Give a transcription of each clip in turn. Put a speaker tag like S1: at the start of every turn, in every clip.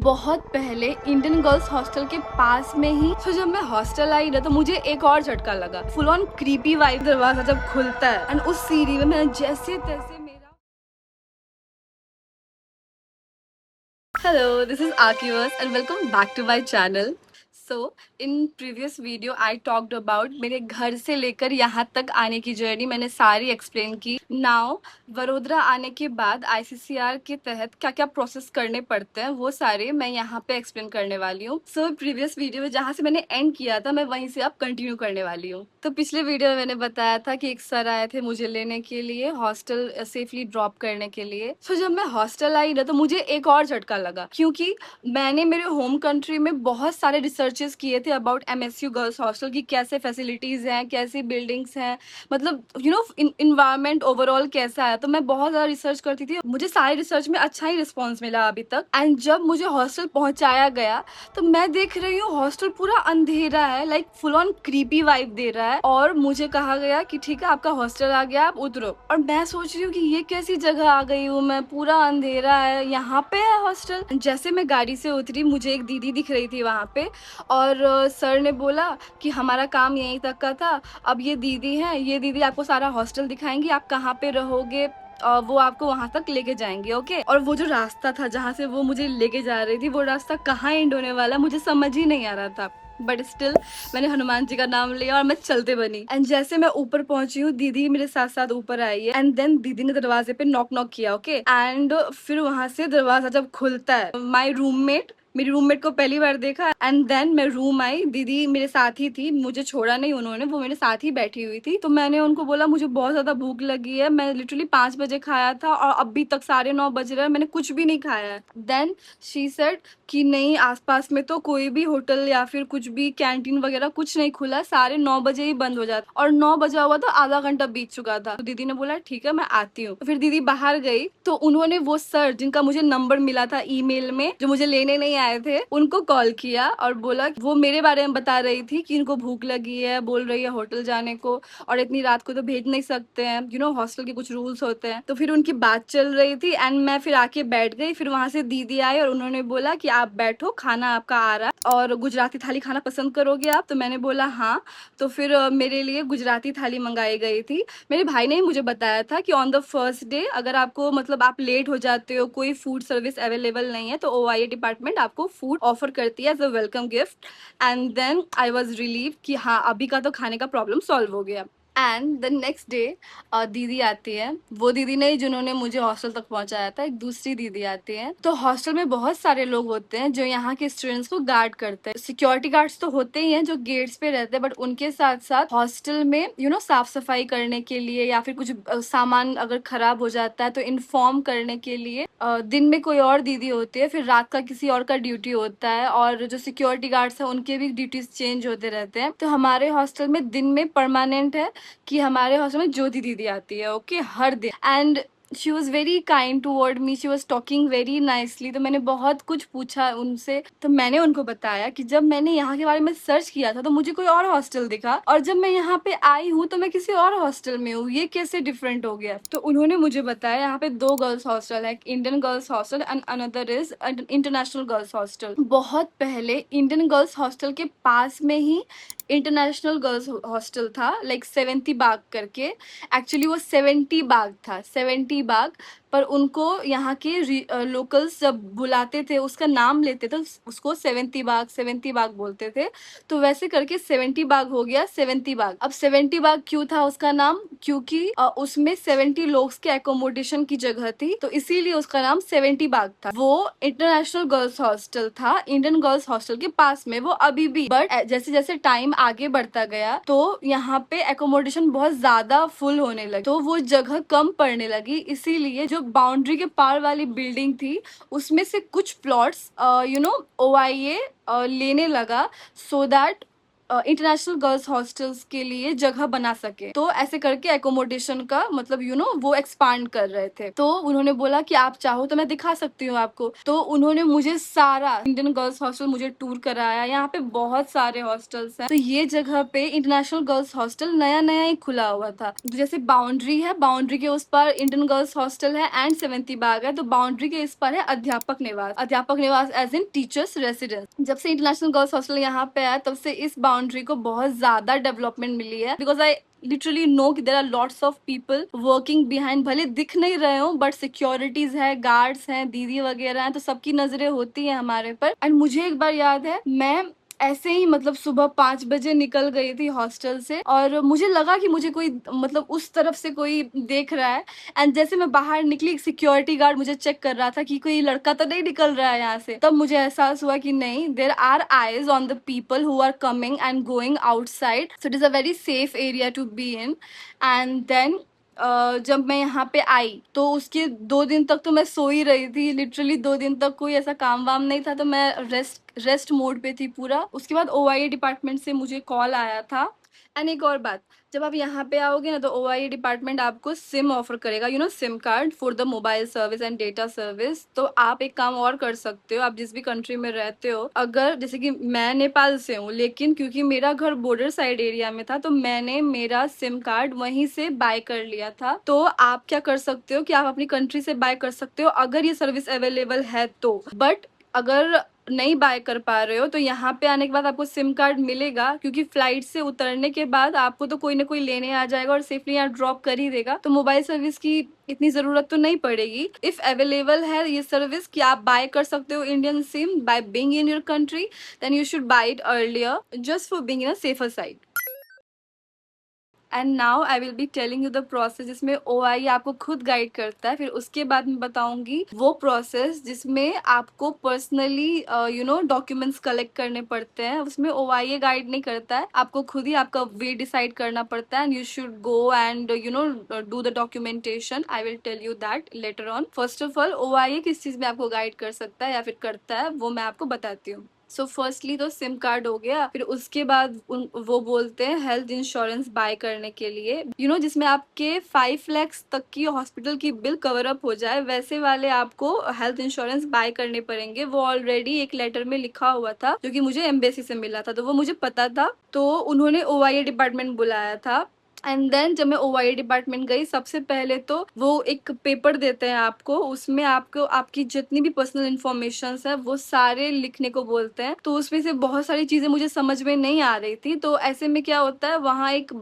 S1: बहुत पहले Indian girls hostel के पास में ही तो जब मैं हॉस्टल आई ना तो मुझे एक और झटका लगा। फुल ऑन क्रीपी वाइब दरवाजा जब खुलता है एंड उस सीढ़ी में मैं जैसे तैसे मेरा Hello, this is Akiverse and welcome back to my channel. So, in previous video I talked about मेरे घर से लेकर यहाँ तक आने की जर्नी मैंने सारी एक्सप्लेन की। नाउ वडोदरा आने के बाद ICCR के तहत क्या क्या प्रोसेस करने पड़ते हैं वो सारे मैं यहाँ पे एक्सप्लेन करने वाली हूँ। सो प्रीवियस वीडियो में जहाँ से मैंने एंड किया था मैं वहीं से अब कंटिन्यू करने वाली हूँ। तो पिछले वीडियो में मैंने बताया था कि एक सर आए थे मुझे लेने के लिए हॉस्टल सेफली ड्रॉप करने के लिए। सो जब मैं हॉस्टल आई ना तो मुझे एक और झटका लगा क्योंकि मैंने मेरे होम कंट्री में बहुत सारे रिसर्चेस किए थे अबाउट MSU गर्ल्स हॉस्टल की कैसे फैसिलिटीज हैं, कैसी बिल्डिंग्स हैं, मतलब इन्वायरमेंट ओवरऑल कैसा है। तो मैं बहुत ज़्यादा रिसर्च करती थी, मुझे सारे रिसर्च में अच्छा ही रिस्पॉन्स मिला अभी तक। एंड जब मुझे हॉस्टल पहुंचाया गया तो मैं देख रही हूँ हॉस्टल पूरा अंधेरा है, like full on creepy vibe दे रहा है। और मुझे कहा गया कि ठीक है आपका हॉस्टल आ गया, आप उतरो। और मैं सोच रही हूँ कि ये कैसी जगह आ गई हूँ मैं, पूरा अंधेरा है, यहाँ पे है हॉस्टल। जैसे मैं गाड़ी से उतरी मुझे एक दीदी दिख रही थी वहाँ पे और सर ने बोला कि हमारा काम यहीं तक का था, अब ये दीदी हैं, ये दीदी आपको सारा हॉस्टल दिखाएंगी, आप कहाँ पे रहोगे वो आपको वहां तक लेके जाएंगे, ओके। और वो जो रास्ता था जहाँ से वो मुझे लेके जा रही थी वो रास्ता कहाँ एंड होने वाला मुझे समझ ही नहीं आ रहा था, बट स्टिल मैंने हनुमान जी का नाम लिया और मैं चलते बनी। एंड जैसे मैं ऊपर पहुंची हूँ दीदी मेरे साथ साथ ऊपर आई है एंड देन दीदी ने दरवाजे पे नॉक नॉक किया, ओके। एंड फिर वहां से दरवाजा जब खुलता है माई रूममेट, मेरी रूममेट को पहली बार देखा एंड देन मैं रूम आई, दीदी मेरे साथ ही थी, मुझे छोड़ा नहीं उन्होंने, वो मेरे साथ ही बैठी हुई थी। तो मैंने उनको बोला मुझे बहुत ज्यादा भूख लगी है, मैं लिटरली 5 बजे खाया था और अभी तक 9:30 बज रहा है, मैंने कुछ भी नहीं खाया है। देन शी सेड कि नहीं आसपास में तो कोई भी होटल या फिर कुछ भी कैंटीन वगैरह कुछ नहीं खुला, 9:30 ही बंद हो जाता। और 9 बजा हुआ तो आधा घंटा बीत चुका था। तो दीदी ने बोला ठीक है मैं आती हूँ। तो फिर दीदी बाहर गई तो उन्होंने वो सर जिनका मुझे नंबर मिला था ईमेल में जो मुझे लेने नहीं आए थे उनको कॉल किया और बोला, वो मेरे बारे में बता रही थी कि इनको भूख लगी है, बोल रही है होटल जाने को और इतनी रात को तो भेज नहीं सकते हैं, हॉस्टल के कुछ रूल्स होते हैं। तो फिर उनकी बात चल रही थी एंड मैं फिर आके बैठ गई। फिर वहां से दीदी आई और उन्होंने बोला कि आप बैठो, खाना आपका आ रहा है और गुजराती थाली खाना पसंद करोगे आप? तो मैंने बोला हाँ। तो फिर मेरे लिए गुजराती थाली मंगाई गई थी। मेरे भाई ने ही मुझे बताया था कि ऑन द फर्स्ट डे अगर आपको मतलब आप लेट हो जाते हो, कोई फूड सर्विस अवेलेबल नहीं है तो OIA डिपार्टमेंट आपको फूड ऑफर करती है as a welcome gift. And then I was relieved कि हाँ अभी का तो खाने का प्रॉब्लम सॉल्व हो गया। एंड द नेक्स्ट डे दीदी आती है, वो दीदी नहीं जिन्होंने मुझे हॉस्टल तक पहुंचाया था, एक दूसरी दीदी आती है। तो हॉस्टल में बहुत सारे लोग होते हैं जो यहाँ के स्टूडेंट्स को गार्ड करते हैं। सिक्योरिटी गार्ड्स तो होते ही हैं जो गेट्स पे रहते हैं, बट उनके साथ साथ हॉस्टल में साफ सफाई करने के लिए या फिर कुछ सामान अगर खराब हो जाता है तो इन्फॉर्म करने के लिए दिन में कोई और दीदी होती है, फिर रात का किसी और का ड्यूटी होता है और जो सिक्योरिटी गार्ड्स है उनके भी ड्यूटीज चेंज होते रहते हैं। तो हमारे हॉस्टल में दिन में परमानेंट है कि हमारे हॉस्टल में ज्योति दीदी आती है, ओके, हर दिन। And she was very kind toward me, she was talking very nicely. तो मैंने बहुत कुछ पूछा उनसे, तो मैंने उनको बताया कि जब मैंने यहाँ के बारे में सर्च किया था तो मुझे कोई और हॉस्टल दिखा और जब मैं यहाँ पे आई हूँ तो मैं किसी और हॉस्टल में हूँ, ये कैसे डिफरेंट हो गया। तो उन्होंने मुझे बताया यहाँ पे 2 गर्ल्स हॉस्टल है, Indian girls hostel and another is international girls hostel. बहुत पहले इंडियन गर्ल्स हॉस्टल के पास में ही इंटरनेशनल गर्ल्स हॉस्टल था, लाइक 70 बाग करके। एक्चुअली वो 70 बाग था, 70 बाग, पर उनको यहाँ के लोकल्स जब बुलाते थे उसका नाम लेते थे उसको 70 बाग 70 बाग बोलते थे। तो वैसे करके 70 बाग हो गया 70 बाग। अब 70 बाग क्यों था उसका नाम? क्योंकि उसमें 70 लोग के एकोमोडेशन की जगह थी, तो इसीलिए उसका नाम 70 बाग था। वो इंटरनेशनल गर्ल्स हॉस्टल था इंडियन गर्ल्स हॉस्टल के पास में, वो अभी भी। बट जैसे जैसे टाइम आगे बढ़ता गया तो यहाँ पे एकोमोडेशन बहुत ज्यादा फुल होने लगी, तो वो जगह कम पड़ने लगी, इसीलिए जो बाउंड्री के पार वाली बिल्डिंग थी उसमें से कुछ प्लॉट्स OIA लेने लगा, so that international girls hostels के लिए जगह बना सके। तो ऐसे करके एकोमोडेशन का मतलब वो एक्सपांड कर रहे थे। तो उन्होंने बोला कि आप चाहो तो मैं दिखा सकती हूँ आपको। तो उन्होंने मुझे सारा इंडियन गर्ल्स हॉस्टल मुझे टूर कराया। यहाँ पे बहुत सारे हॉस्टल्स हैं। तो ये जगह पे इंटरनेशनल गर्ल्स हॉस्टल नया नया ही खुला हुआ था। जैसे बाउंड्री है, बाउंड्री के उस पर इंडियन गर्ल्स हॉस्टल है एंड सेवेंती बाग है। तो बाउंड्री के इस पर है अध्यापक निवास। अध्यापक निवास एज इन टीचर्स रेसिडेंस। जब से इंटरनेशनल गर्ल्स हॉस्टल यहाँ पे आया तब से इस बाउंड्री को बहुत ज्यादा डेवलपमेंट मिली है। बिकॉज आई लिटरली नो कि there are lots of people working behind. भले दिख नहीं रहे हो बट सिक्योरिटीज है, गार्ड्स हैं, दीदी वगैरह हैं, तो सबकी नजरें होती है हमारे पर। एंड मुझे एक बार याद है, मैं ऐसे ही मतलब सुबह 5 बजे निकल गई थी हॉस्टल से और मुझे लगा कि मुझे कोई मतलब उस तरफ से कोई देख रहा है। एंड जैसे मैं बाहर निकली, सिक्योरिटी गार्ड मुझे चेक कर रहा था कि कोई लड़का तो नहीं निकल रहा है यहाँ से। तब मुझे एहसास हुआ कि नहीं, there are eyes on the people who are coming and going outside. So it is a very safe area to be in. And then जब मैं यहाँ पे आई तो उसके 2 दिन तक तो मैं सो ही रही थी। लिटरली 2 दिन तक कोई ऐसा काम वाम नहीं था। तो मैं रेस्ट मोड पे थी पूरा। उसके बाद ओआईए डिपार्टमेंट से मुझे कॉल आया था। एंड एक और बात, जब आप यहाँ पे आओगे ना तो ओआईए डिपार्टमेंट आपको सिम ऑफर करेगा, SIM card for the mobile service and data service. तो आप एक काम और कर सकते हो, आप जिस भी कंट्री में रहते हो, अगर जैसे कि मैं नेपाल से हूँ लेकिन क्योंकि मेरा घर बॉर्डर साइड एरिया में था तो मैंने मेरा सिम कार्ड वहीं से बाय कर लिया था। तो आप क्या कर सकते हो कि आप अपनी कंट्री से बाय कर सकते हो अगर ये सर्विस अवेलेबल है तो। बट अगर नहीं बाय कर पा रहे हो तो यहाँ पे आने के बाद आपको सिम कार्ड मिलेगा, क्योंकि फ्लाइट से उतरने के बाद आपको तो कोई ना कोई लेने आ जाएगा और सेफली यहाँ ड्रॉप कर ही देगा। तो मोबाइल सर्विस की इतनी जरूरत तो नहीं पड़ेगी। इफ अवेलेबल है ये सर्विस कि आप बाय कर सकते हो Indian SIM buy being in your country, then you should buy it earlier just for being in a safer side. And now I will be telling you the process जिसमें OI आपको खुद guide करता है। फिर उसके बाद मैं बताऊंगी वो प्रोसेस जिसमें आपको पर्सनली डॉक्यूमेंट्स कलेक्ट करने पड़ते हैं। उसमें ओआई गाइड नहीं करता है, आपको खुद ही आपका वे डिसाइड करना पड़ता है। And you should go and do the documentation. I will tell you that later on. First of all OI किस चीज में आपको गाइड कर सकता है या फिर करता है वो मैं आपको बताती हूँ। सो फर्स्टली तो सिम कार्ड हो गया। फिर उसके बाद वो बोलते हैं हेल्थ इंश्योरेंस बाय करने के लिए, जिसमें आपके 5 लाख तक की हॉस्पिटल की बिल कवर अप हो जाए, वैसे वाले आपको हेल्थ इंश्योरेंस बाय करने पड़ेंगे। वो ऑलरेडी एक लेटर में लिखा हुआ था जो कि मुझे एम्बेसी से मिला था, तो वो मुझे पता था। तो उन्होंने ओआईए डिपार्टमेंट बुलाया था। एंड देन जब मैं ओआईए डिपार्टमेंट गई, सबसे पहले तो वो एक पेपर देते हैं आपको, उसमें आपको आपकी जितनी भी पर्सनल इन्फॉर्मेशन है वो सारे लिखने को बोलते हैं। तो उसमें से बहुत सारी चीजें मुझे समझ में नहीं आ रही थी। तो ऐसे में क्या होता है, वहाँ एक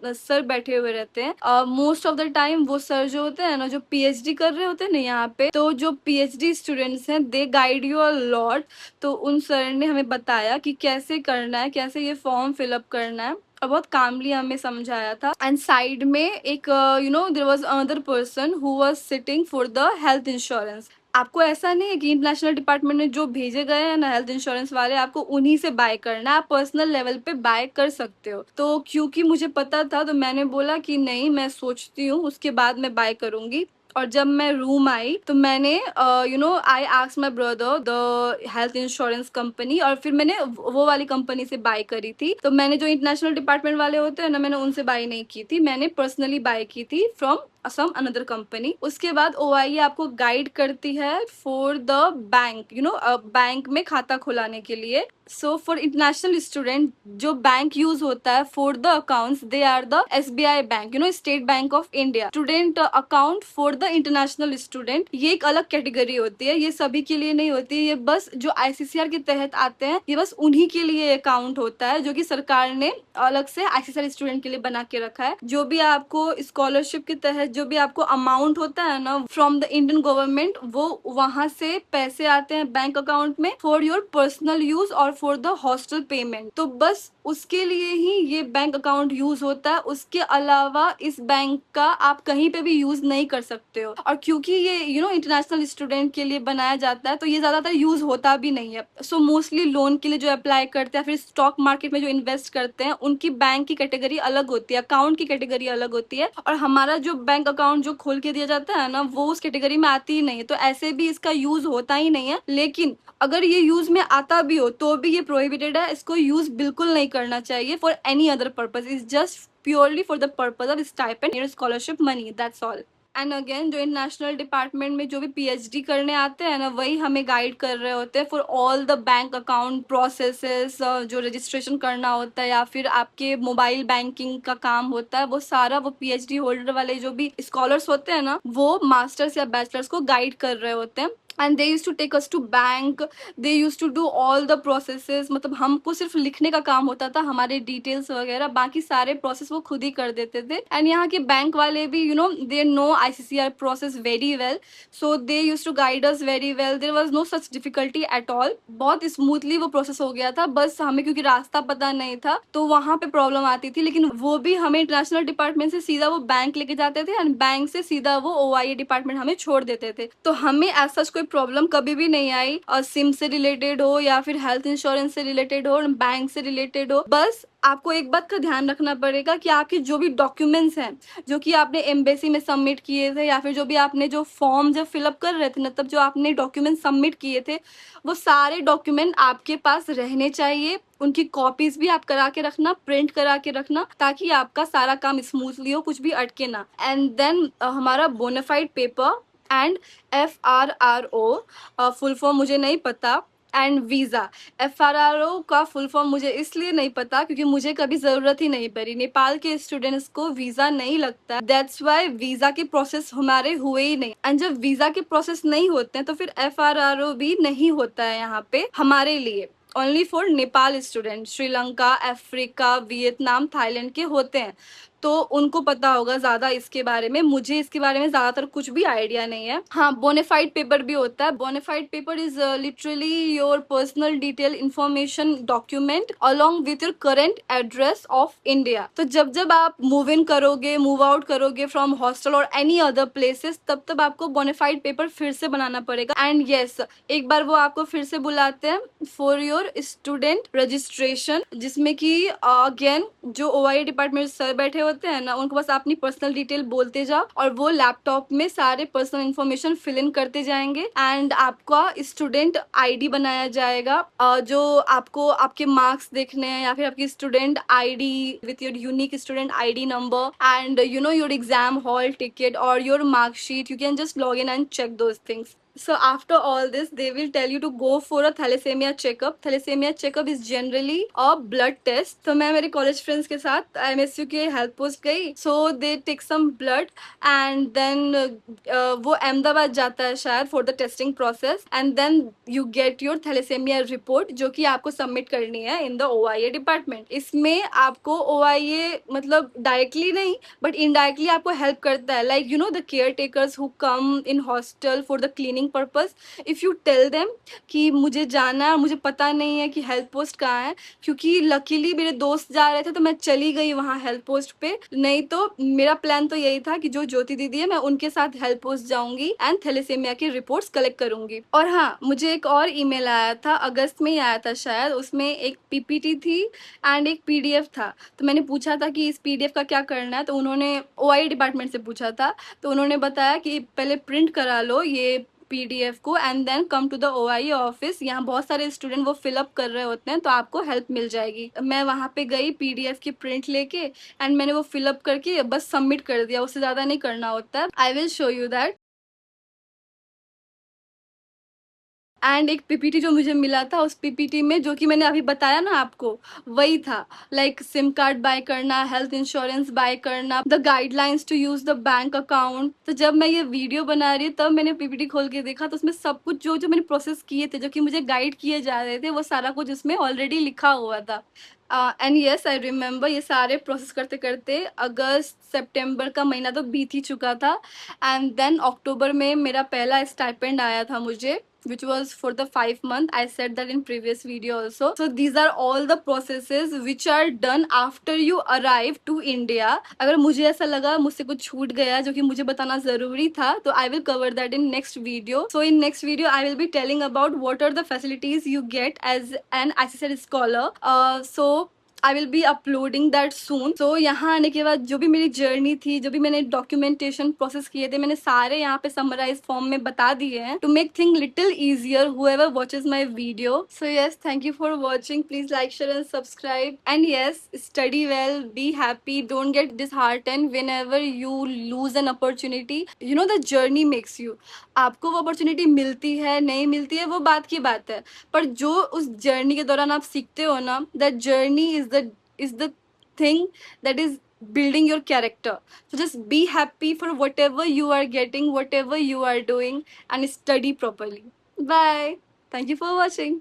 S1: सर बैठे हुए रहते हैं। मोस्ट ऑफ द टाइम वो सर जो होते हैं ना, जो पीएचडी कर रहे होते हैं ना यहाँ पे, तो जो पीएचडी स्टूडेंट्स हैं दे गाइड यू अ लॉट। तो उन सर ने हमें बताया कि कैसे करना है, कैसे ये फॉर्म फिलअप करना है, और बहुत कामली हमें समझाया था। एंड साइड में एक there was another person who was sitting for the health insurance. आपको ऐसा नहीं है कि इंटरनेशनल डिपार्टमेंट में जो भेजे गए हैं ना हेल्थ इंश्योरेंस वाले, आपको उन्हीं से बाय करना है, आप पर्सनल लेवल पे बाय कर सकते हो। तो क्योंकि मुझे पता था तो मैंने बोला कि नहीं, मैं सोचती हूँ उसके बाद मैं बाय करूंगी। और जब मैं रूम आई तो मैंने I asked my brother the health insurance company, और फिर मैंने वो वाली कंपनी से बाय करी थी। तो मैंने जो इंटरनेशनल डिपार्टमेंट वाले होते हैं ना, मैंने उनसे बाय नहीं की थी, मैंने पर्सनली बाय की थी फ्रॉम सम अनदर कंपनी। उसके बाद ओआईए आपको गाइड करती है फॉर द बैंक, बैंक में खाता खुलाने के लिए। सो फॉर इंटरनेशनल स्टूडेंट जो बैंक यूज होता है for the accounts, they are the SBI bank, State Bank of India. Student account for the international student, ये एक अलग कैटेगरी होती है, ये सभी के लिए नहीं होती है। ये बस जो आईसीसीआर के तहत आते हैं, ये बस उन्हीं के लिए अकाउंट होता है, जो कि सरकार ने अलग से आईसीसीआर स्टूडेंट के लिए बना के रखा है। जो भी आपको स्कॉलरशिप के तहत जो भी आपको अमाउंट होता है ना फ्रॉम द इंडियन गवर्नमेंट, वो वहां से पैसे आते हैं बैंक अकाउंट में फॉर योर पर्सनल यूज और फॉर द हॉस्टल पेमेंट। तो बस उसके लिए ही ये बैंक अकाउंट यूज होता है। उसके अलावा इस बैंक का आप कहीं पे भी यूज नहीं कर सकते हो। और क्योंकि ये इंटरनेशनल स्टूडेंट के लिए बनाया जाता है तो ये ज्यादातर यूज होता भी नहीं है। सो मोस्टली लोन के लिए जो अप्लाई करते हैं, फिर स्टॉक मार्केट में जो इन्वेस्ट करते हैं, उनकी बैंक की कैटेगरी अलग होती है, अकाउंट की कैटेगरी अलग होती है। और हमारा जो बैंक अकाउंट जो खोल के दिया जाता है ना, वो उस कैटेगरी में आती ही नहीं है। तो ऐसे भी इसका यूज होता ही नहीं है। लेकिन अगर ये यूज में आता भी हो तो भी ये प्रोहिबिटेड है, इसको यूज बिल्कुल नहीं करना चाहिए for any other purpose, is just purely for the purpose of stipend और scholarship money, that's all. And again जो इंटरनेशनल डिपार्टमेंट में जो भी पीएचडी करने आते हैं ना, वही हमें गाइड कर रहे होते हैं for all the bank account processes, जो रजिस्ट्रेशन करना होता है या फिर आपके मोबाइल बैंकिंग का काम होता है, वो सारा वो पीएचडी होल्डर वाले जो भी स्कॉलर्स होते हैं ना, वो मास्टर्स या बैचलर्स को गाइड कर रहे होते हैं। And they use to take us to bank, they use to do all the processes, मतलब हमको सिर्फ लिखने का काम होता था, हमारे डिटेल्स वगैरह, बाकी सारे प्रोसेस वो खुद ही कर देते थे। एंड यहाँ के बैंक वाले भी you know they know ICCR process very well, so they use to guide us very well, there was no such difficulty at all, बहुत स्मूथली वो प्रोसेस हो गया था। बस हमें क्योंकि रास्ता पता नहीं था तो वहां पे प्रॉब्लम आती थी, लेकिन वो भी हमें इंटरनेशनल डिपार्टमेंट से सीधा वो बैंक लेके जाते थे एंड बैंक से सीधा वो ओआईए डिपार्टमेंट हमें छोड़ देते थे। तो हमें ऐसा कोई प्रॉब्लम कभी भी नहीं आई, और सिम से रिलेटेड हो या फिर हेल्थ इंश्योरेंस से रिलेटेड हो, बैंक से रिलेटेड हो। बस आपको एक बात का ध्यान रखना पड़ेगा कि आपके जो भी डॉक्यूमेंट्स हैं जो कि आपने एम्बेसी में सबमिट किए थे, या फिर जो भी आपने जो फॉर्म जब फिलअप कर रहे थे ना, तब जो आपने डॉक्यूमेंट सबमिट किए थे, वो सारे डॉक्यूमेंट आपके पास रहने चाहिए। उनकी कॉपीज भी आप करा के रखना, प्रिंट करा के रखना, ताकि आपका सारा काम स्मूथली हो, कुछ भी अटके ना। एंड देन हमारा bonafide paper and FRRO, full form मुझे नहीं पता, एंड वीज़ा। FRRO का फुल फॉर्म मुझे इसलिए नहीं पता क्योंकि मुझे कभी ज़रूरत ही नहीं पड़ी, नेपाल के स्टूडेंट्स को वीज़ा नहीं लगता, दैट्स वाई वीज़ा के प्रोसेस हमारे हुए ही नहीं। एंड जब वीज़ा के प्रोसेस नहीं होते हैं तो फिर FRRO भी नहीं होता है यहाँ पे हमारे लिए, only for Nepal student. Sri Lanka, Africa, Vietnam, Thailand के होते हैं, तो उनको पता होगा ज्यादा इसके बारे में, मुझे इसके बारे में ज्यादातर कुछ भी आइडिया नहीं है। हाँ, बोनाफाइड पेपर भी होता है। Bonafide paper is literally your personal detail information document along with your current address of India. तो जब जब आप मूव इन करोगे, मूव आउट करोगे फ्रॉम हॉस्टल और एनी अदर प्लेसेस, तब तब आपको बोनाफाइड पेपर फिर से बनाना पड़ेगा। एंड यस, एक बार वो आपको फिर से बुलाते हैं फॉर योर स्टूडेंट रजिस्ट्रेशन, जिसमें कि अगेन जो ओआईए डिपार्टमेंट सर बैठे होते हैं ना, उनको बस अपनी पर्सनल डिटेल बोलते जाओ और वो लैपटॉप में सारे पर्सनल इन्फॉर्मेशन फिल इन करते जाएंगे। एंड आपका स्टूडेंट आईडी बनाया जाएगा, जो आपको आपके मार्क्स देखने हैं, या फिर आपकी student ID with your unique student ID number and you know your exam hall ticket और your marksheet, you can just log in and check those things. So after all this, they will tell you to go for a thalassemia checkup. Thalassemia checkup is generally a blood test. तो मैं मेरे college friends के साथ MSU के health post गई, so they take some blood and then वो अहमदाबाद जाता है शायद for the testing process, and then you get your thalassemia report जो कि आपको submit करनी है in the OIA department. इसमें आपको OIA मतलब directly नहीं but indirectly आपको help करता है, like you know the caretakers who come in hostel for the cleaning purpose, if you tell them कि मुझे जाना है, मुझे पता नहीं है कि हेल्थ पोस्ट कहाँ है, क्योंकि लकीली मेरे दोस्त जा रहे थे तो मैं चली गई वहाँ हेल्थ पोस्ट पे, नहीं तो मेरा प्लान तो यही था कि जो ज्योति दीदी है मैं उनके साथ हेल्थ पोस्ट जाऊंगी एंड थैलेसेमिया की रिपोर्ट्स कलेक्ट करूंगी। और हाँ, मुझे एक और ईमेल आया था, अगस्त में ही आया था शायद, उसमें एक पीपीटी थी एंड एक पीडीएफ था। तो मैंने पूछा था कि इस पीडीएफ का क्या करना है, तो उन्होंने ओआई डिपार्टमेंट से पूछा था, तो उन्होंने बताया कि पहले प्रिंट करा लो ये पीडीएफ को and then come to the OIA office, यहाँ बहुत सारे स्टूडेंट वो फिलअप कर रहे होते हैं तो आपको हेल्प मिल जाएगी। मैं वहाँ पे गई पीडीएफ की प्रिंट लेके एंड मैंने वो फिलअप करके बस सबमिट कर दिया, उससे ज़्यादा नहीं करना होता है। I will show you that. And एक पीपीटी जो मुझे मिला था, उस पीपीटी में जो कि मैंने अभी बताया ना आपको, वही था, लाइक सिम कार्ड बाय करना, हेल्थ इंश्योरेंस बाय करना, the guidelines to use the bank account. तो जब मैं ये वीडियो बना रही तब मैंने पीपीटी खोल के देखा, तो उसमें सब कुछ जो जो मैंने प्रोसेस किए थे, जो कि मुझे गाइड किए जा रहे थे, वो सारा कुछ उसमें ऑलरेडी लिखा हुआ था। एंड यस, आई रिमेम्बर, ये सारे प्रोसेस करते करते अगस्त सितंबर का महीना तो बीत ही चुका था। एंड देन अक्टूबर में मेरा पहला स्टाइपेंड आया था मुझे, which was for the 5 month. I said that in previous video also. So these are all the processes which are done after you arrive to India. अगर मुझे ऐसा लगा मुझसे कुछ छूट गया जो कि मुझे बताना जरूरी था, तो I will cover that in next video. So in next video I will be telling about what are the facilities you get as an ICSED scholar. So I will be uploading that soon. So यहाँ आने के बाद जो भी मेरी journey थी, जो भी मैंने डॉक्यूमेंटेशन प्रोसेस किए थे, मैंने सारे यहाँ पे समराइज फॉर्म में बता दिए हैं to make thing little easier whoever watches my video. So yes, thank you for watching. Please like, share and subscribe. And yes, study well, be happy, don't get disheartened whenever you lose an opportunity. You know the journey makes you. आपको वो opportunity मिलती है नहीं मिलती है वो बात की बात है, पर जो उस जर्नी के दौरान आप सीखते हो ना, that journey is the thing that is building your character. So just be happy for whatever you are getting, whatever you are doing, and study properly. Bye. Thank you for watching.